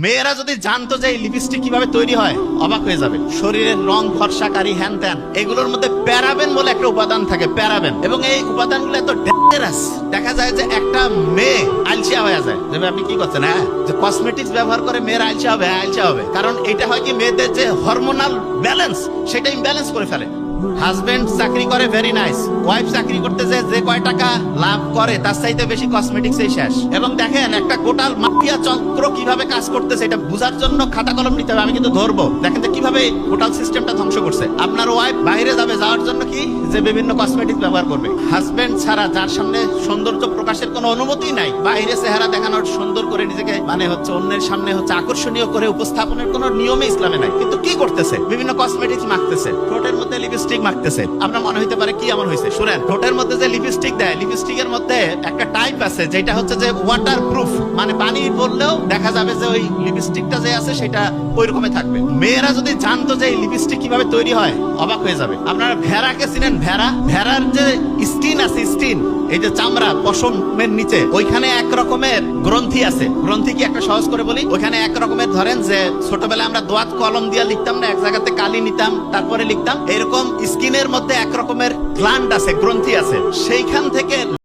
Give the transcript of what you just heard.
মেয়েরা যদি জানতো যে এই লিপস্টিক কিভাবে তৈরি হয় অবাক হয়ে যাবে। শরীরের রং ফর্সাকারী হ্যান ত্যান, এগুলোর মধ্যে প্যারাবেন বলে একটা উপাদান থাকে, প্যারাবেন। এবং এই উপাদানগুলো এত ডেঞ্জারাস, দেখা যায় যে একটা মেয়ে আলসিয়া হয়ে যায়। যেভাবে আপনি কি করছেন, হ্যাঁ, যে কসমেটিক্স ব্যবহার করে মেয়েরা আলসিয়া হবে, আলসিয়া হবে। কারণ এটা হয় কি, মেয়েদের যে হরমোনাল ব্যালেন্স সেটা ইমব্যালেন্স করে ফেলে। হাজবেন্ড চাকরি করে, ভেরি নাইস। ওয়াইফ চাকরি করতে যে কয় টাকা লাভ করে তার চাইতে বেশি কসমেটিক্স এই শেষ। এবং দেখেন একটা গোটাল মাফিয়া চক্র কিভাবে কাজ করতেছে, এটা বোঝার জন্য খাতা কলম নিতে হবে। আমি কিন্তু ধরবো, দেখেন তো কিভাবে গোটাল সিস্টেমটা ধ্বংস করছে। আপনার ওয়াইফ বাইরে যাবে, যাওয়ার জন্য কি যে বিভিন্ন কসমেটিক্স ব্যবহার করবে। হাজবেন্ড ছাড়া, যার সামনে সৌন্দর্য প্রকাশের কোনো অনুমতি নাই, বাইরে চেহারা দেখানোর, সুন্দর করে নিজেকে মানে হচ্ছে অন্যের সামনে হচ্ছে আকর্ষণীয় করে উপস্থাপনের কোনো নিয়মে ইসলামে নাই, কিন্তু কি করতেছে, বিভিন্ন কসমেটিক্স মাখতেছে, ঠোঁটের মধ্যে লিপস্টিক মাখতেছে। আপনার মনে হইতে পারে কি এমন হয়েছে, শুনেন, ঠোঁটের মধ্যে যে লিপস্টিক দেয়, লিপস্টিকের মধ্যে একটা টাইপ আছে যেটা হচ্ছে যে ওয়াটার প্রুফ, মানে পানি পড়লেও দেখা যাবে যে ওই লিপস্টিকটা যে আছে সেটা ওই রকমই থাকবে। মেয়েরা যদি জানতো যে এই লিপস্টিক কিভাবে তৈরি হয় অবাক হয়ে যাবে। আপনারা ভেড়াকে চিনেন? ভেড়ার যে স্কিন আছে, স্কিন, এই যে চামড়া পশমের নিচে, ওইখানে এক রকমের গ্রন্থি আছে। গ্রন্থি কি একটা সহজ করে বলি, ওইখানে এক রকমের, ধরেন যে ছোটবেলায় আমরা দোয়াত কলম দিয়ে লিখতাম না, এক জায়গাতে কালি নিতাম তারপরে লিখতাম, এরকম স্কিনের মধ্যে এক রকমের গ্ল্যান্ড আছে, গ্রন্থি আছে, সেইখান থেকে